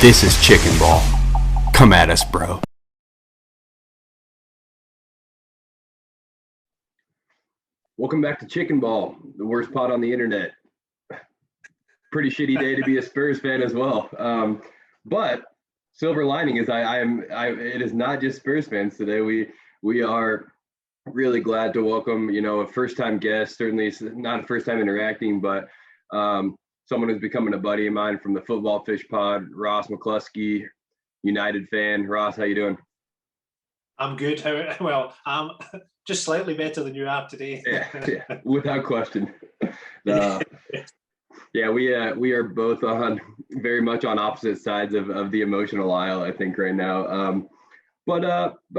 This is Chicken Ball. Come at us, bro. Welcome back to Chicken Ball, the worst pod on the internet. Pretty shitty day to be a Spurs fan as well. But silver lining is it is not just Spurs fans today. We are really glad to welcome, a first-time guest. Certainly it's not a first time interacting, but someone who's becoming a buddy of mine from the Football Fish Pod, Ross McCluskey, United fan. Ross, how you doing? I'm good. Well, I'm just slightly better than you are today. yeah, without question. Yeah, we are both very much on opposite sides of the emotional aisle, I think, right now. But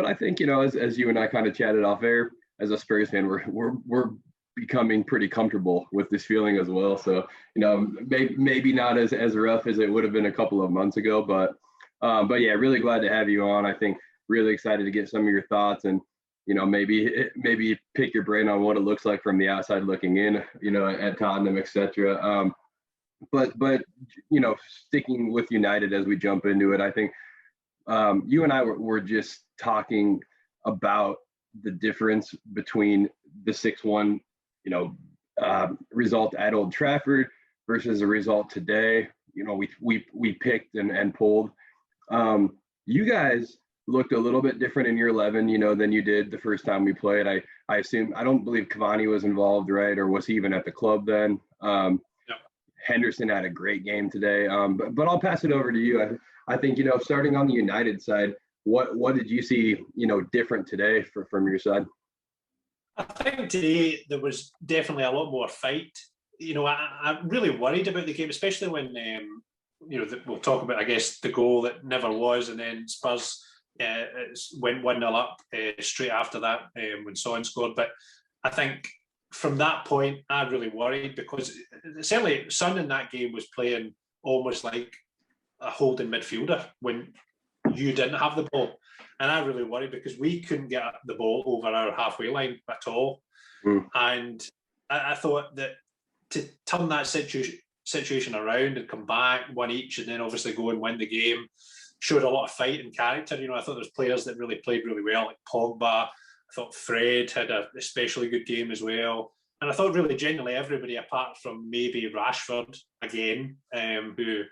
I think, as you and I kind of chatted off air, as a Spurs fan, we're becoming pretty comfortable with this feeling as well. So, maybe not as rough as it would have been a couple of months ago, but yeah, really glad to have you on. I think really excited to get some of your thoughts and, maybe pick your brain on what it looks like from the outside looking in, at Tottenham, etc. But sticking with United as we jump into it, I think you and I were just talking about the difference between the 6-1, result at Old Trafford versus the result today. We picked and pulled. You guys looked a little bit different in your 11, than you did the first time we played. I assume, I don't believe Cavani was involved, right? Or was he even at the club then? Yep. Henderson had a great game today. But I'll pass it over to you. I think, starting on the United side, what did you see, different today from your side? I think today there was definitely a lot more fight. I'm really worried about the game, especially when, we'll talk about, I guess, the goal that never was, and then Spurs went 1-0 up straight after that when Son scored. But I think from that point, I really worried because certainly Son in that game was playing almost like a holding midfielder when you didn't have the ball. And I really worried because we couldn't get the ball over our halfway line at all. And I thought that to turn that situation around and come back one each and then obviously go and win the game showed a lot of fight and character. I thought there's players that really played really well, like Pogba. I thought Fred had a especially good game as well. And I thought really genuinely everybody, apart from maybe Rashford again, who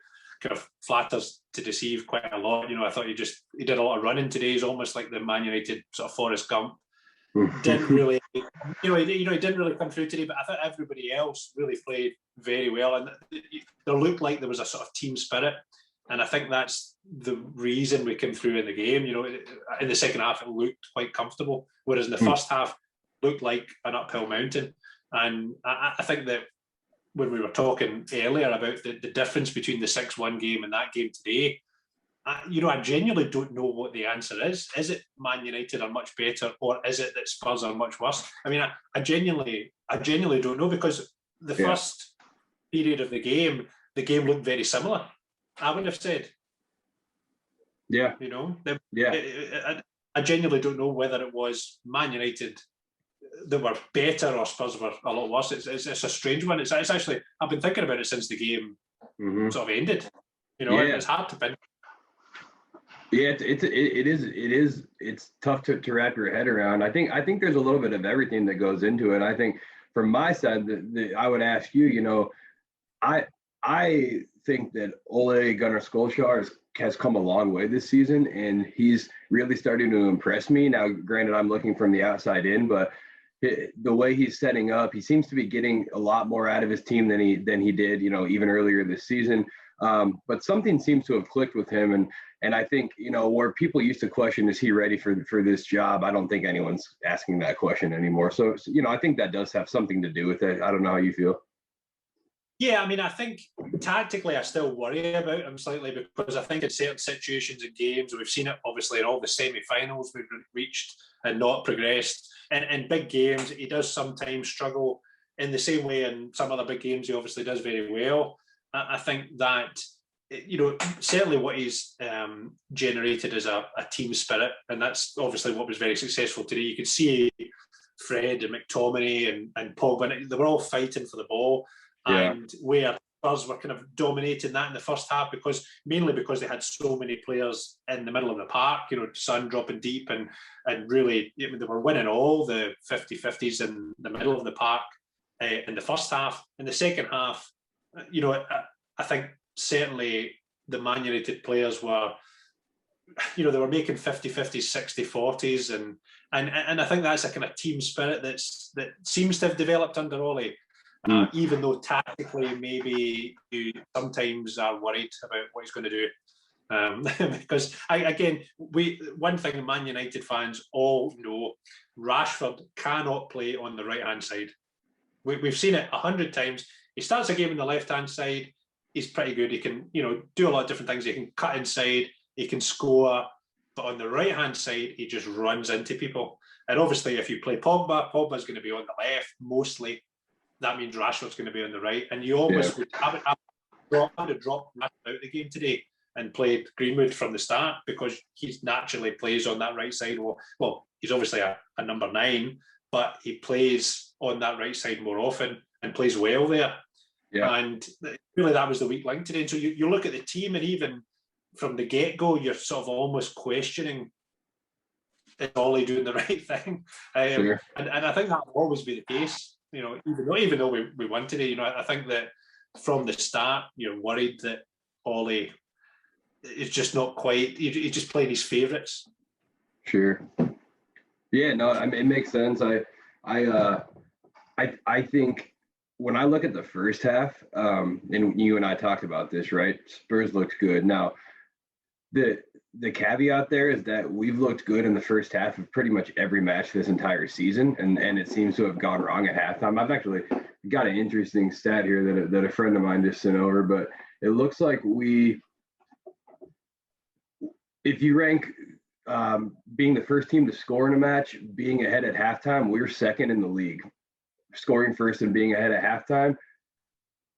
kind of flatters to deceive quite a lot. I thought he did a lot of running today. He's almost like the Man United sort of Forrest Gump. Didn't really, he didn't really come through today, but I thought everybody else really played very well. And there looked like there was a sort of team spirit. And I think that's the reason we came through in the game. In the second half, it looked quite comfortable, whereas in the first half, it looked like an uphill mountain. And I think that when we were talking earlier about the difference between the 6-1 game and that game today, I genuinely don't know what the answer is. Is it Man United are much better, or is it that Spurs are much worse? I mean, I genuinely don't know, because the first period of the game looked very similar. I would have said. Yeah. I genuinely don't know whether it was Man United that were better or Spurs were a lot worse. It's a strange one. It's actually, I've been thinking about it since the game sort of ended. It's hard to pin. Yeah, it's tough to wrap your head around. I think there's a little bit of everything that goes into it. I think from my side, I would ask you, I think that Ole Gunnar Solskjaer has come a long way this season, and he's really starting to impress me. Now, granted, I'm looking from the outside in, but the way he's setting up, he seems to be getting a lot more out of his team than he did, even earlier this season. But something seems to have clicked with him, and I think, where people used to question, is he ready for this job? I don't think anyone's asking that question anymore. So I think that does have something to do with it. I don't know how you feel. Yeah, I mean, I think tactically I still worry about him slightly, because I think in certain situations in games, we've seen it obviously in all the semi-finals we've reached and not progressed. And in big games, he does sometimes struggle in the same way in some other big games he obviously does very well. I think that, certainly what he's generated is a team spirit, and that's obviously what was very successful today. You could see Fred and McTominay and Pogba, they were all fighting for the ball. Yeah. And where Spurs were kind of dominating that in the first half mainly because they had so many players in the middle of the park, Son dropping deep and really they were winning all the 50-50s in the middle of the park in the first half. In the second half, I think certainly the Man United players were, they were making 50-50s, 60-40s, and I think that's a kind of team spirit that seems to have developed under Ollie. Even though tactically maybe you sometimes are worried about what he's going to do. Because one thing Man United fans all know, Rashford cannot play on the right-hand side. We've seen it 100 times. He starts a game on the left-hand side, he's pretty good. He can, do a lot of different things. He can cut inside, he can score, but on the right-hand side, he just runs into people. And obviously, if you play Pogba's going to be on the left mostly. That means Rashford's going to be on the right, and you almost would have to drop Rashford out the game today and played Greenwood from the start because he naturally plays on that right side. Well, he's obviously a number 9, but he plays on that right side more often and plays well there. Yeah. And really, that was the weak link today. And so you look at the team, and even from the get-go, you're sort of almost questioning, is Ollie doing the right thing? Sure. And I think that will always be the case. Even though we won today, I think that from the start, you're worried that Ollie is just not quite, he's just playing his favourites. Sure. Yeah, no, I mean, it makes sense. I think when I look at the first half, and you and I talked about this, right? Spurs looked good. Now, the caveat there is that we've looked good in the first half of pretty much every match this entire season, and it seems to have gone wrong at halftime. I've actually got an interesting stat here that a friend of mine just sent over, but it looks like if you rank being the first team to score in a match, being ahead at halftime, we're second in the league. Scoring first and being ahead at halftime.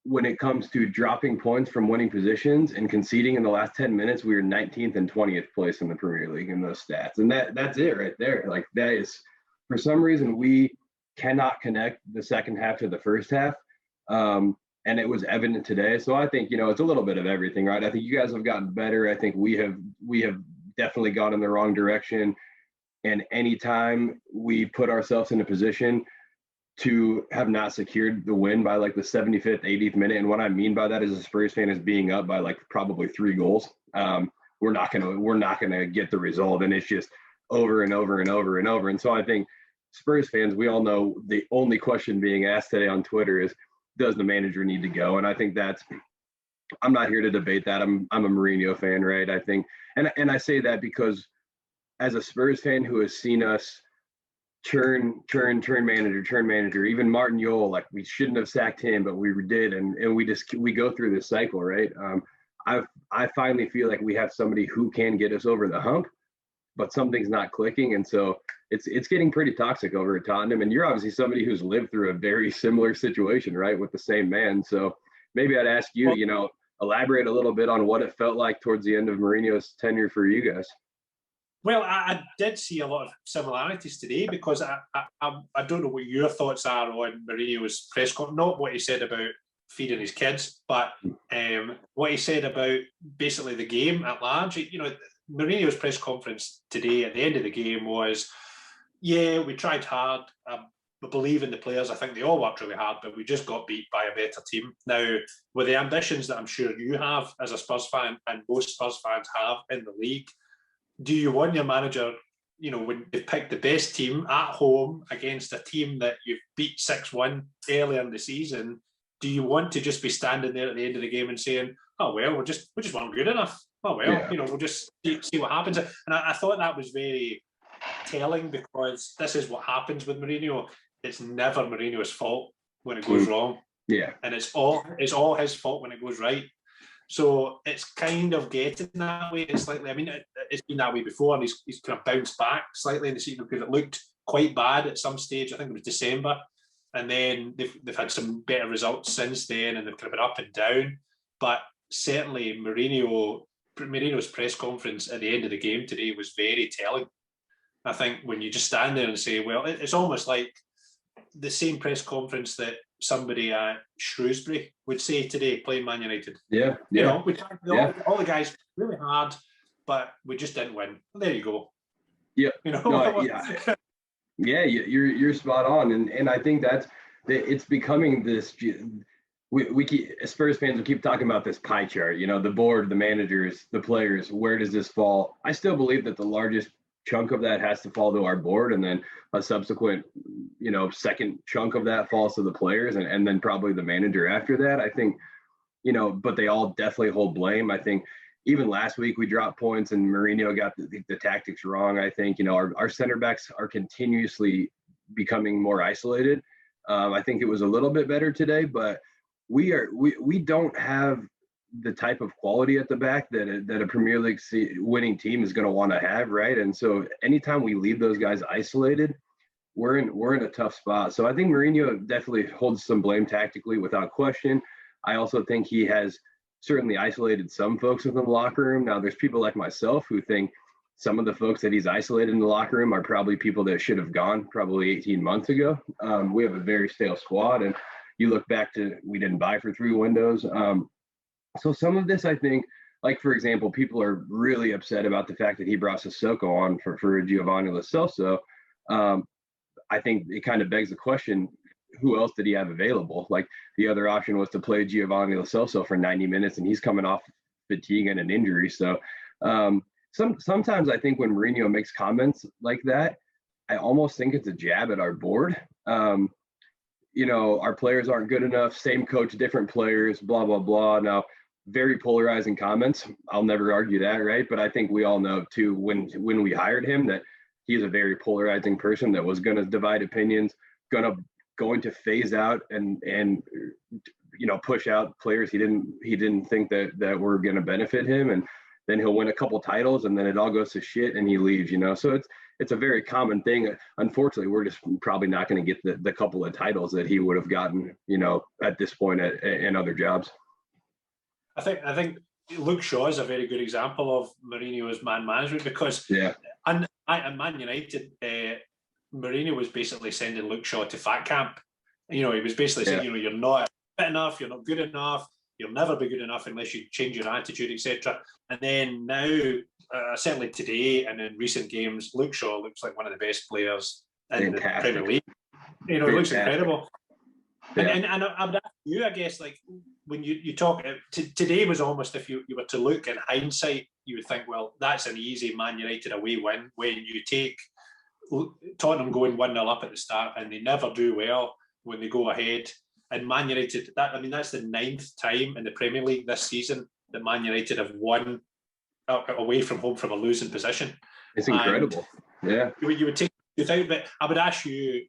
When it comes to dropping points from winning positions and conceding in the last 10 minutes, we were 19th and 20th place in the Premier League in those stats. And that's it right there. Like, that is, for some reason, we cannot connect the second half to the first half. And it was evident today. So I think, it's a little bit of everything, right? I think you guys have gotten better. I think we have definitely gone in the wrong direction. And anytime we put ourselves in a position to have not secured the win by like the 75th, 80th minute. And what I mean by that as a Spurs fan is being up by like probably 3 goals. We're not gonna get the result. And it's just over and over and over and over. And so I think Spurs fans, we all know the only question being asked today on Twitter is, does the manager need to go? And I think I'm not here to debate that. I'm a Mourinho fan, right? I think, and I say that because as a Spurs fan who has seen us turn manager, even Martin Jol, like, we shouldn't have sacked him, but we did, and we go through this cycle, right? I finally feel like we have somebody who can get us over the hump, but something's not clicking, and so it's getting pretty toxic over at Tottenham. And you're obviously somebody who's lived through a very similar situation, right, with the same man. So maybe I'd ask you, elaborate a little bit on what it felt like towards the end of Mourinho's tenure for you guys. Well, I did see a lot of similarities today, because I don't know what your thoughts are on Mourinho's press conference, not what he said about feeding his kids, but what he said about basically the game at large. Mourinho's press conference today at the end of the game was, yeah, we tried hard. I believe in the players. I think they all worked really hard, but we just got beat by a better team. Now, with the ambitions that I'm sure you have as a Spurs fan and most Spurs fans have in the league, do you want your manager, when you've picked the best team at home against a team that you've beat 6-1 earlier in the season, do you want to just be standing there at the end of the game and saying, oh, well, we just weren't good enough. Oh, well, yeah. We'll just see what happens. And I thought that was very telling, because this is what happens with Mourinho. It's never Mourinho's fault when it goes wrong. Yeah. And it's all his fault when it goes right. So it's kind of getting that way. It's slightly, it's been that way before, and he's kind of bounced back slightly in the season, because it looked quite bad at some stage. I think it was December. And then they've had some better results since then, and they've kind of been up and down. But certainly Mourinho's press conference at the end of the game today was very telling. I think when you just stand there and say, well, it's almost like the same press conference that somebody at Shrewsbury would say today, playing Man United. Yeah, You yeah, know, we tried all the guys really hard, but we just didn't win. There you go. yeah. You know, No, yeah, yeah. You're spot on, and I think it's becoming this. We keep, as Spurs fans, we keep talking about this pie chart. You know, the board, the managers, the players. Where does this fall? I still believe that the largest chunk of that has to fall to our board, and then a subsequent, you know, second chunk of that falls to the players, and then probably the manager after that. I think, you know, but they all definitely hold blame. I think even last week we dropped points and Mourinho got the tactics wrong. I think, you know, our center backs are continuously becoming more isolated. I think it was a little bit better today, but we don't have the type of quality at the back that a Premier League winning team is going to want to have, right? And so anytime we leave those guys isolated, we're in a tough spot. So I think Mourinho definitely holds some blame tactically, without question. I also think he has certainly isolated some folks within the locker room. Now, there's people like myself who think some of the folks that he's isolated in the locker room are probably people that should have gone probably 18 months ago. We have a very stale squad, and you look back to, we didn't buy for 3 windows. So some of this, I think, like, for example, people are really upset about the fact that he brought Sissoko on for Giovanni Lo Celso. I think it kind of begs the question, who else did he have available? Like, the other option was to play Giovanni Lo Celso for 90 minutes, and he's coming off fatigue and an injury. So sometimes I think when Mourinho makes comments like that, I almost think it's a jab at our board. You know, our players aren't good enough, same coach, different players, blah, blah, blah. Now, very polarizing comments. I'll never argue that, right? But I think we all know, too, when we hired him, that he's a very polarizing person that was going to divide opinions, going to phase out and you know, push out players he didn't think that were going to benefit him, and then he'll win a couple titles and then it all goes to shit and he leaves, you know. So it's a very common thing. Unfortunately, we're just probably not going to get the couple of titles that he would have gotten, you know, at this point in other jobs. I think Luke Shaw is a very good example of Mourinho's man management, because and at Man United, Mourinho was basically sending Luke Shaw to fat camp. You know, he was basically saying, you know, you're not fit enough, you're not good enough, you'll never be good enough unless you change your attitude, etc. And then now, certainly today and in recent games, Luke Shaw looks like one of the best players in the Premier League. You know, it looks incredible. Yeah. And I would ask you, I guess, like, when you talk, today was almost, if you were to look in hindsight, you would think, well, that's an easy Man United away win. When you take Tottenham going 1-0 up at the start and they never do well when they go ahead, and Man United, that's the 9th time in the Premier League this season that Man United have won away from home from a losing position. It's incredible. And yeah. You would take it out, but I would ask you,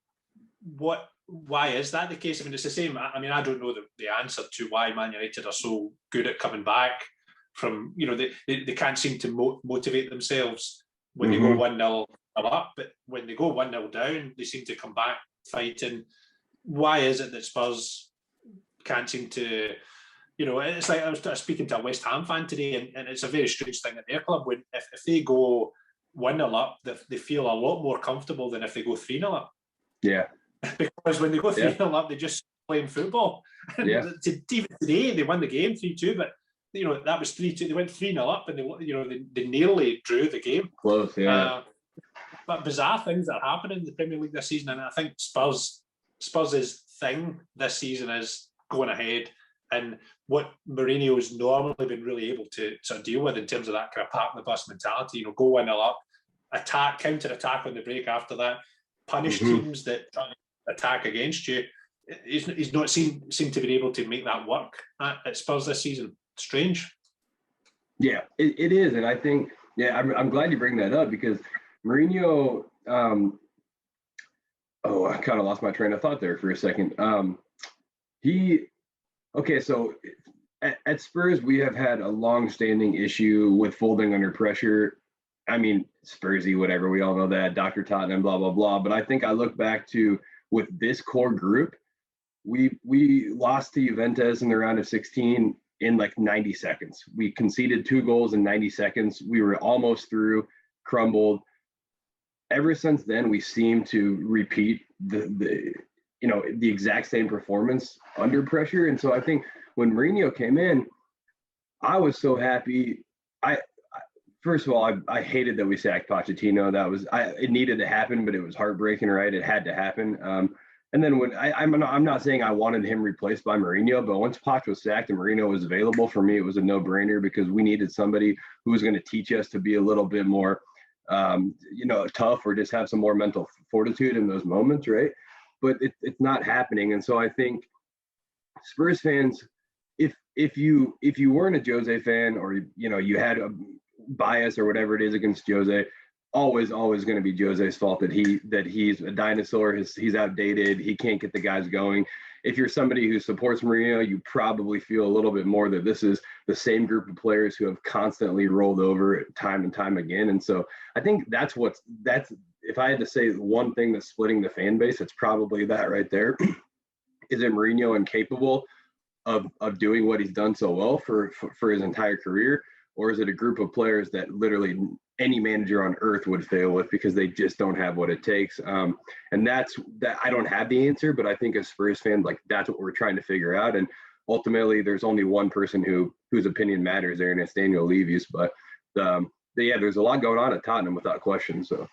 why is that the case? I mean, it's the same. I mean, I don't know the answer to why Man United are so good at coming back from, you know, they can't seem to motivate themselves when they go 1-0 up, but when they go 1-0 down, they seem to come back fighting. Why is it that Spurs can't seem to, you know, it's like I was speaking to a West Ham fan today, and it's a very strange thing at their club. When if they go 1-0 up, they feel a lot more comfortable than if they go 3-0 up. Yeah. Because when they go 3-0 up, they just playing football. Yeah. Even today, they won the game 3-2, but, you know, that was 3-2. They went 3-0 up, and they nearly drew the game. Close, yeah. But bizarre things that are happening in the Premier League this season, and I think Spurs' thing this season is going ahead, and what Mourinho's normally been really able to sort of deal with in terms of that kind of park the bus mentality. You know, go 1-0 up, attack, counter-attack on the break after that, punish teams that try to attack against you. He's not seemed to be able to make that work at Spurs this season. Strange. Yeah, it is, and I think, I'm glad you bring that up, because Mourinho, I kind of lost my train of thought there for a second. So at Spurs, we have had a long-standing issue with folding under pressure. I mean, Spursy, whatever, we all know that, Dr. Tottenham, blah, blah, blah. But I think I look back to, with this core group, we lost to Juventus in the round of 16 in like 90 seconds. We conceded 2 goals in 90 seconds. We were almost through, crumbled. Ever since then, we seem to repeat you know, the exact same performance under pressure. And so I think when Mourinho came in, I was so happy. First of all, I hated that we sacked Pochettino. It needed to happen, but it was heartbreaking, right? It had to happen. And then when I'm not saying I wanted him replaced by Mourinho, but once Poch was sacked and Mourinho was available, for me, it was a no-brainer because we needed somebody who was going to teach us to be a little bit more, you know, tough or just have some more mental fortitude in those moments, right? But it's not happening. And so I think Spurs fans, if you weren't a Jose fan or, you know, you had a bias or whatever it is against Jose, always going to be Jose's fault that he's a dinosaur, he's outdated, he can't get the guys going. If you're somebody who supports Mourinho, you probably feel a little bit more that this is the same group of players who have constantly rolled over time and time again. And so I think that's if I had to say one thing that's splitting the fan base, it's probably that right there. Is it Mourinho incapable of doing what he's done so well for his entire career? Or is it a group of players that literally any manager on earth would fail with because they just don't have what it takes? And that's that. I don't have the answer, but I think as Spurs fans, like that's what we're trying to figure out. And ultimately, there's only one person whose opinion matters there, and it's Daniel Levy's. But yeah, there's a lot going on at Tottenham without question. So.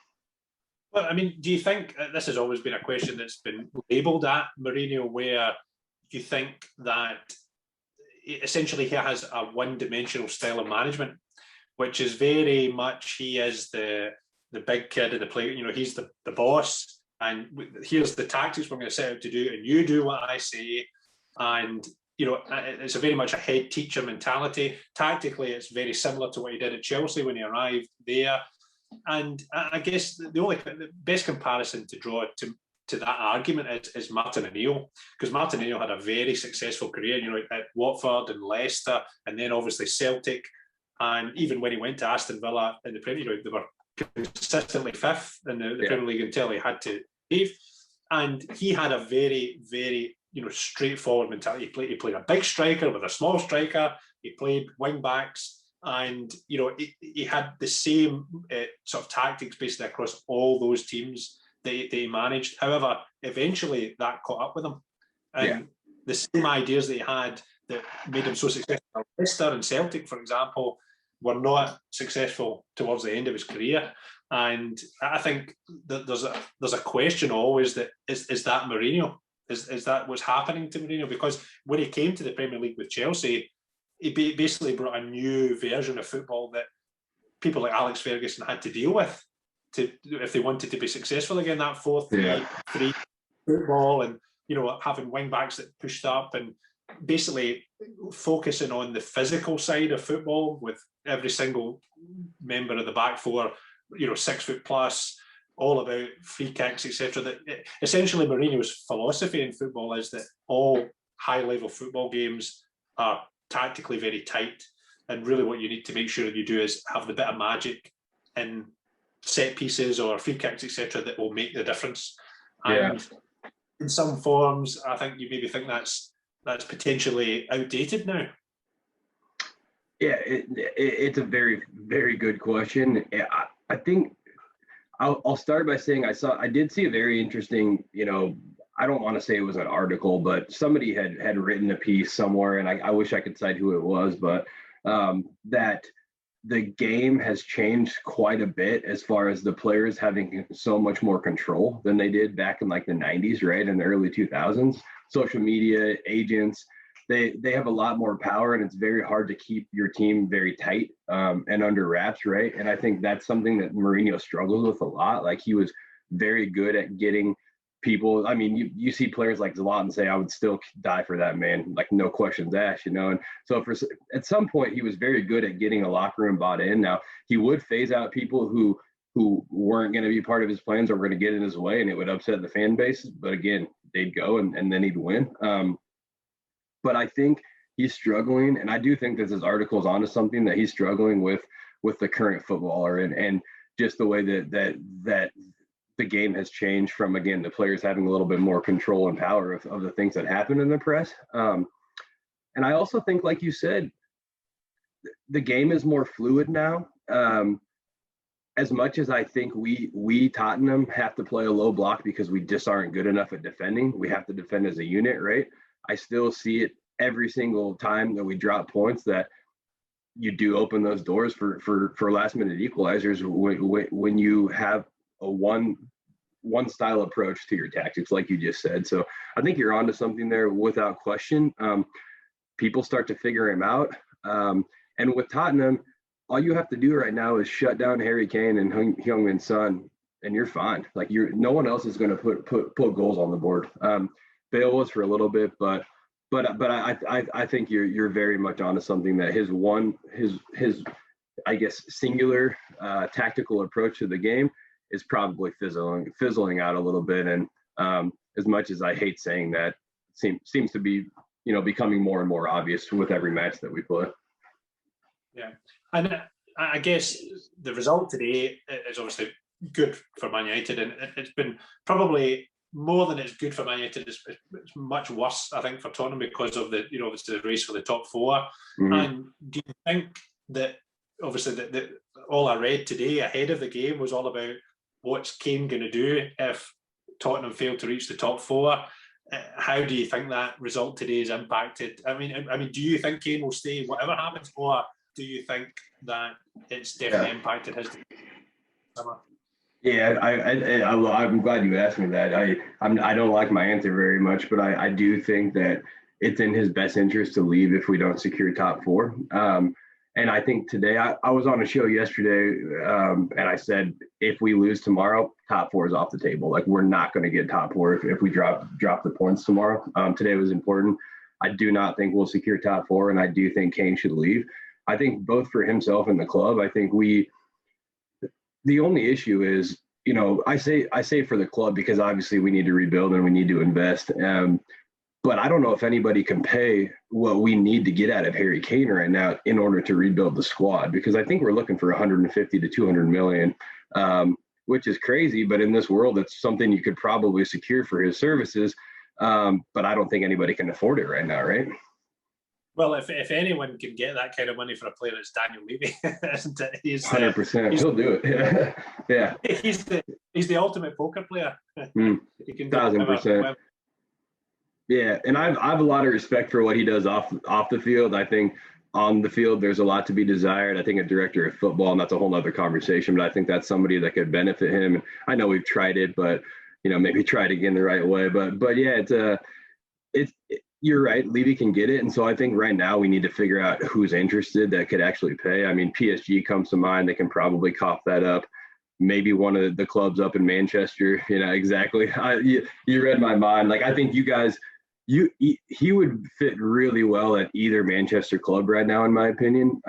Well, I mean, do you think this has always been a question that's been labelled at Mourinho, where you think that essentially he has a one-dimensional style of management, which is very much he is the big kid in the play. You know, he's the boss, and here's the tactics we're going to set out to do, and you do what I say. And you know, it's a very much a head teacher mentality. Tactically, it's very similar to what he did at Chelsea when he arrived there. And I guess the best comparison to draw to that argument is Martin O'Neill, because Martin O'Neill had a very successful career, you know, at Watford and Leicester, and then obviously Celtic, and even when he went to Aston Villa in the Premier League, they were consistently fifth in the Premier League until he had to leave. And he had a very, very, you know, straightforward mentality. He played a big striker with a small striker. He played wing backs. And, you know, he had the same sort of tactics basically across all those teams that he managed. However, eventually that caught up with him. And the same ideas that he had that made him so successful at Leicester and Celtic, for example, were not successful towards the end of his career. And I think that there's a question always that is that Mourinho? Is that what's happening to Mourinho? Because when he came to the Premier League with Chelsea, he basically brought a new version of football that people like Alex Ferguson had to deal with if they wanted to be successful again. That 4-3-3 football, and you know, having wing backs that pushed up, and basically focusing on the physical side of football with every single member of the back four, you know, 6 foot plus, all about free kicks, etc. That essentially Mourinho's philosophy in football is that all high level football games are tactically very tight, and really what you need to make sure you do is have the bit of magic in set pieces or free kicks, etc., that will make the difference. And in some forms, I think you maybe think that's potentially outdated now. Yeah, it's a very, very good question. I think I'll start by saying I did see a very interesting, you know, I don't want to say it was an article, but somebody had written a piece somewhere, and I wish I could cite who it was, but that the game has changed quite a bit as far as the players having so much more control than they did back in like the 90s, right? In the early 2000s. Social media, agents, they have a lot more power, and it's very hard to keep your team very tight and under wraps, right? And I think that's something that Mourinho struggles with a lot. Like, he was very good at getting people. I mean, you see players like Zlatan say, I would still die for that man, like no questions asked, you know? And so at some point he was very good at getting a locker room bought in. Now, he would phase out people who weren't going to be part of his plans or were going to get in his way, and it would upset the fan base. But again, they'd go and then he'd win. But I think he's struggling, and I do think that this article is onto something, that he's struggling with the current footballer and just the way that the game has changed from, again, the players having a little bit more control and power of the things that happen in the press. And I also think, like you said, the game is more fluid now. And as much as I think we Tottenham have to play a low block because we just aren't good enough at defending, we have to defend as a unit, right? I still see it every single time that we drop points that you do open those doors for last minute equalizers when you have a one style approach to your tactics, like you just said. So I think you're onto something there without question. People start to figure him out. And with Tottenham, all you have to do right now is shut down Harry Kane and Heung-min Son, and you're fine. Like no one else is going to put goals on the board. Bale was for a little bit, but I think you're very much onto something that his I guess singular tactical approach to the game is probably fizzling out a little bit. And as much as I hate saying that, seems to be becoming more and more obvious with every match that we play. Yeah, and I guess the result today is obviously good for Man United, and it's been probably more than it's good for Man United. It's much worse, I think, for Tottenham because of the obviously the race for the top four. Mm-hmm. And do you think that obviously that all I read today ahead of the game was all about what's Kane going to do if Tottenham fail to reach the top four? How do you think that result today is impacted? I mean, do you think Kane will stay whatever happens, or do you think that it's definitely impacted his summer? Yeah, I'm glad you asked me that. I don't like my answer very much, but I do think that it's in his best interest to leave if we don't secure top four. And I think today I was on a show yesterday, and I said if we lose tomorrow, top four is off the table. Like we're not going to get top four if we drop the points tomorrow. Today was important. I do not think we'll secure top four, and I do think Kane should leave. I think both for himself and the club. I think the only issue is, I say for the club because obviously we need to rebuild and we need to invest. But I don't know if anybody can pay what we need to get out of Harry Kane right now in order to rebuild the squad, because I think we're looking for 150 to 200 million, which is crazy. But in this world, it's something you could probably secure for his services. But I don't think anybody can afford it right now, right? Well, if anyone can get that kind of money for a player, it's Daniel Levy, isn't it? He's 100%. He'll do it. Yeah. He's the ultimate poker player. He can 1,000%. Yeah, and I have a lot of respect for what he does off the field. I think on the field there's a lot to be desired. I think a director of football, and that's a whole other conversation, but I think that's somebody that could benefit him. I know we've tried it, but maybe try it again the right way. But yeah, you're right. Levy can get it. And so I think right now we need to figure out who's interested that could actually pay. I mean, PSG comes to mind. They can probably cough that up. Maybe one of the clubs up in Manchester, exactly. You read my mind. Like, I think you guys, he would fit really well at either Manchester club right now, in my opinion.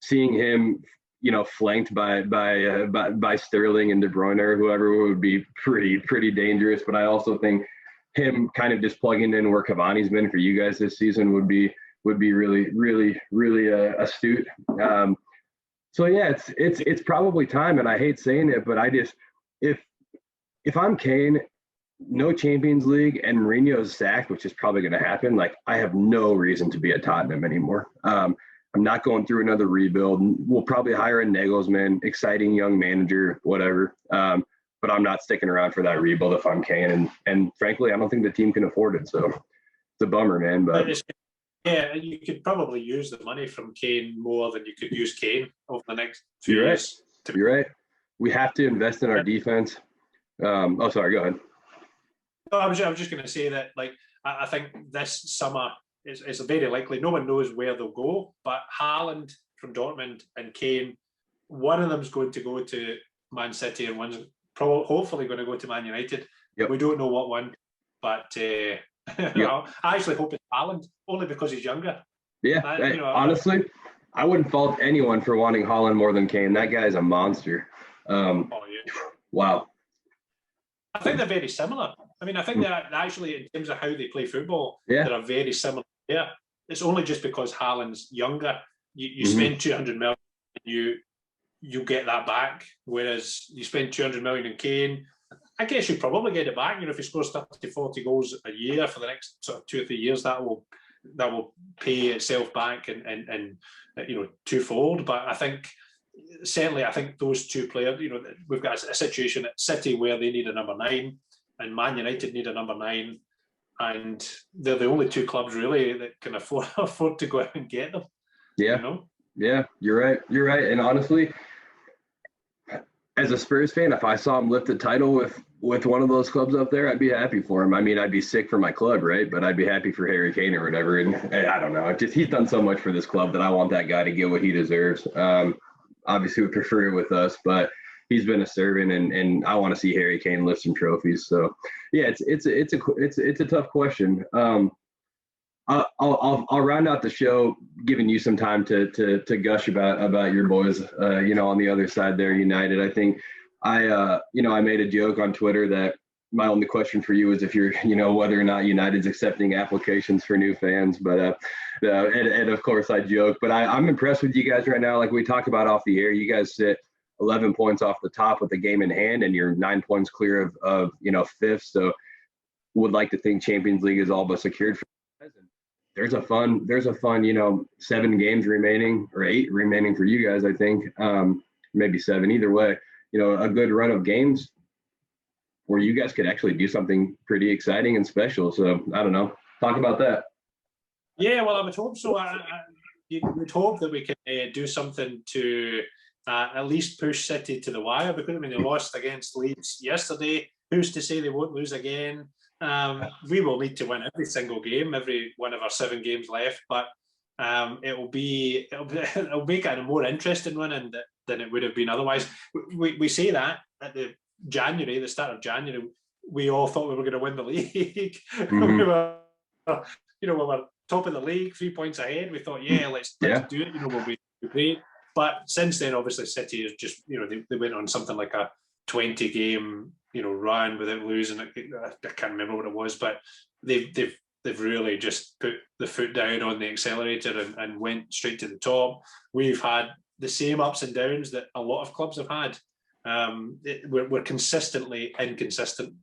Seeing him, flanked by Sterling and De Bruyne or whoever would be pretty dangerous. But I also think him kind of just plugging in where Cavani's been for you guys this season would be really astute. So yeah, it's probably time, and I hate saying it, but I just if I'm Kane, no Champions League, and Mourinho's sacked, which is probably going to happen. Like I have no reason to be at Tottenham anymore. I'm not going through another rebuild. We'll probably hire a Nagelsmann, exciting young manager, whatever. But I'm not sticking around for that rebuild if I'm Kane. And frankly, I don't think the team can afford it. So it's a bummer, man. But yeah, you could probably use the money from Kane more than you could use Kane over the next few years. You're right. We have to invest in our defense. Sorry, go ahead. No, I was just going to say that, like, I think this summer is very likely. No one knows where they'll go, but Haaland from Dortmund and Kane, one of them is going to go to Man City and one's hopefully going to go to Man United. Yep. We don't know what one, but I actually hope it's Haaland, only because he's younger. Yeah, honestly, I wouldn't fault anyone for wanting Haaland more than Kane. That guy's a monster. Wow. I think they're very similar. I mean, I think that actually, in terms of how they play football, they're very similar. Yeah, it's only just because Haaland's younger. You spend 200 million, and you get that back. Whereas you spend 200 million in Kane, I guess you probably get it back. If he scores 30, 40 goals a year for the next sort of 2 or 3 years, that will pay itself back and twofold. But I think certainly I think those two players, we've got a situation at City where they need a number 9 and Man United need a number 9, and they're the only two clubs really that can afford to go out and get them. Yeah. Yeah, you're right. And honestly, as a Spurs fan, if I saw him lift the title with one of those clubs up there, I'd be happy for him. I mean, I'd be sick for my club, right? But I'd be happy for Harry Kane or whatever. And I don't know. He's done so much for this club that I want that guy to get what he deserves. Obviously, we prefer it with us, but he's been a servant, and I want to see Harry Kane lift some trophies. So, yeah, it's a tough question. I'll round out the show, giving you some time to gush about your boys, on the other side there, United. I think I made a joke on Twitter that my only question for you is if you're, whether or not United's accepting applications for new fans. But and of course I joke, but I'm impressed with you guys right now. Like we talked about off the air, you guys sit 11 points off the top with the game in hand, and you're 9 points clear of fifth. So would like to think Champions League is all but secured for you guys. And there's a fun, 7 games remaining or 8 remaining for you guys, I think, maybe 7, either way, a good run of games where you guys could actually do something pretty exciting and special. So I don't know, talk about that. Yeah, well, I would hope so. You would hope that we can do something to at least push City to the wire, because they lost against Leeds yesterday. Who's to say they won't lose again? We will need to win every single game, every one of our 7 games left, but it'll make it a more interesting one than it would have been otherwise. We say that at the start of January, we all thought we were going to win the league. Mm-hmm. we were top of the league, 3 points ahead. We thought, let's do it. We'll be great. But since then, obviously, City is just, they went on something like a 20 game run without losing. I can't remember what it was, but they've really just put the foot down on the accelerator and went straight to the top. We've had the same ups and downs that a lot of clubs have had. We're consistently inconsistent,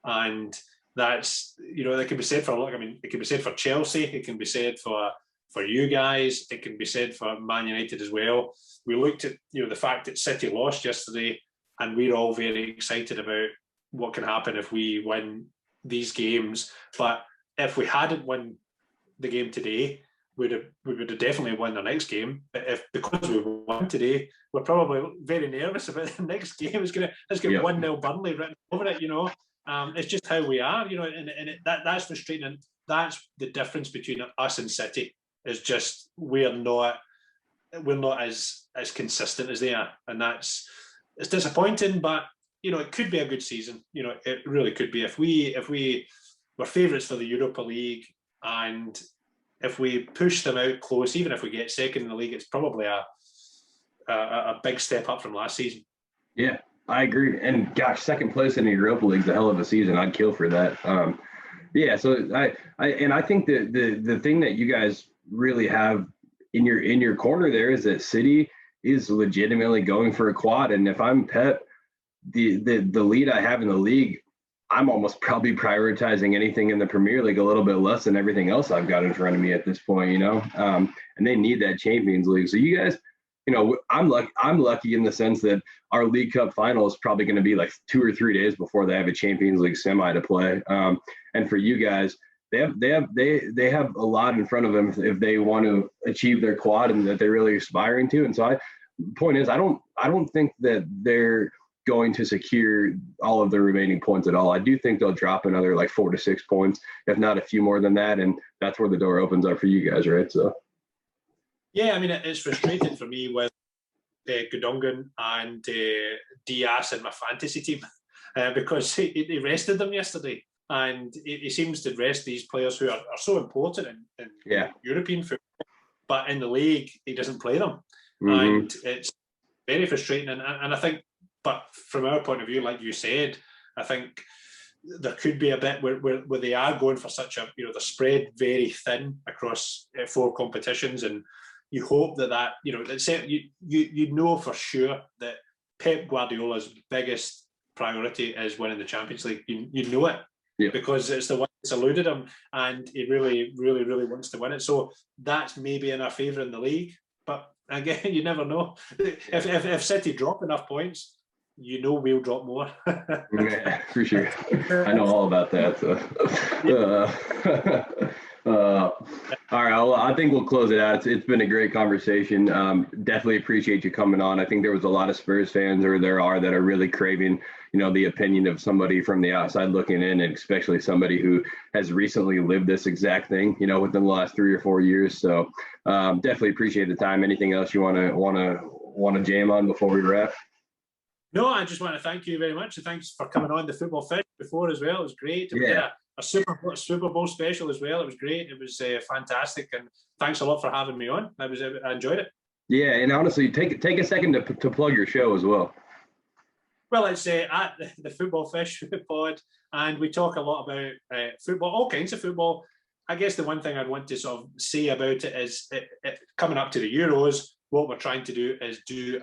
and that's that can be said for a lot. I mean, it can be said for Chelsea, it can be said for you guys, it can be said for Man United as well. We looked at the fact that City lost yesterday, and we're all very excited about what can happen if we win these games. But if we hadn't won the game today, we would have definitely won the next game. But because we won today, we're probably very nervous about the next game. It's going to 1-0 Burnley written over it. It's just how we are. That's frustrating. And that's the difference between us and City. Is just we're not as consistent as they are, and it's disappointing. But it could be a good season. It really could be if we were favourites for the Europa League, and if we push them out close, even if we get second in the league, it's probably a big step up from last season. Yeah, I agree. And gosh, second place in the Europa League is a hell of a season. I'd kill for that. So I think that the thing that you guys really have in your corner there is that City is legitimately going for a quad. And if I'm Pep, the lead I have in the league, I'm almost probably prioritizing anything in the Premier League a little bit less than everything else I've got in front of me at this point, and they need that Champions League. So you guys, I'm lucky in the sense that our League Cup final is probably going to be like 2 or 3 days before they have a Champions League semi to play. And for you guys, they have a lot in front of them if they want to achieve their quad and that they're really aspiring to. And so point is, I don't think that they're going to secure all of the remaining points at all. I do think they'll drop another like 4 to 6 points, if not a few more than that, and that's where the door opens up for you guys, right? So yeah, I mean, it's frustrating for me with Gundogan and Diaz in my fantasy team because he rested them yesterday, and he seems to rest these players who are so important in European football, but in the league he doesn't play them. Mm-hmm. And it's very frustrating, and I think, but from our point of view, like you said, I think there could be a bit where they are going for such a, they're spread very thin across 4 competitions, and you hope that you know for sure that Pep Guardiola's biggest priority is winning the Champions League. You know it, because it's the one that's eluded him, and he really, really, really wants to win it. So that's maybe in our favour in the league. But Again, you never know. If City drop enough points, you know we'll drop more. Yeah, for sure. I know all about that. So. All right, well, I think we'll close it out. It's been a great conversation. Definitely appreciate you coming on. I think there was a lot of Spurs fans, or there are, that are really craving, the opinion of somebody from the outside looking in, and especially somebody who has recently lived this exact thing, within the last 3 or 4 years. So definitely appreciate the time. Anything else you want to jam on before we wrap? No, I just want to thank you very much, and thanks for coming on the Football Fish before as well. It was great. We did a Super Bowl special as well. It was great. It was fantastic, and thanks a lot for having me on. I enjoyed it. Yeah, and honestly, take a second to plug your show as well. Well, it's at the Football Fish pod, and we talk a lot about football, all kinds of football. I guess the one thing I'd want to sort of say about it is coming up to the Euros, what we're trying to do is do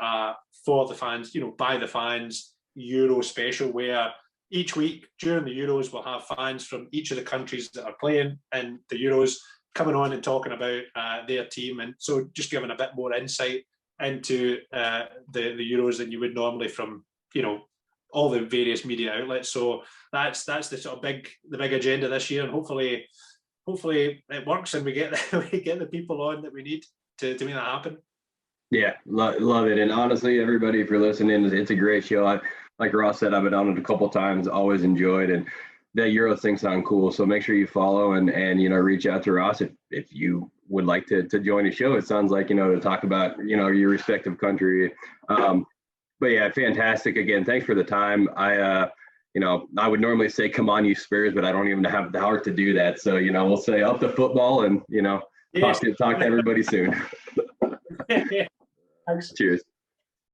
for the fans, by the fans Euro special, where each week during the Euros we'll have fans from each of the countries that are playing in the Euros coming on and talking about their team, and so just giving a bit more insight into the Euros than you would normally from all the various media outlets. So that's the sort of big agenda this year, and hopefully it works and we get the people on that we need to make that happen. Yeah, love it. And honestly, everybody, if you're listening, it's a great show. Like Ross said, I've been on it a couple times, always enjoyed, and that Euro thing sound cool. So make sure you follow and reach out to Ross if you would like to join the show. It sounds like, to talk about, your respective country. But yeah, fantastic. Again, thanks for the time. I would normally say, come on, you Spurs, but I don't even have the heart to do that. So, we'll say up the football and, talk to everybody soon. Thanks. Cheers.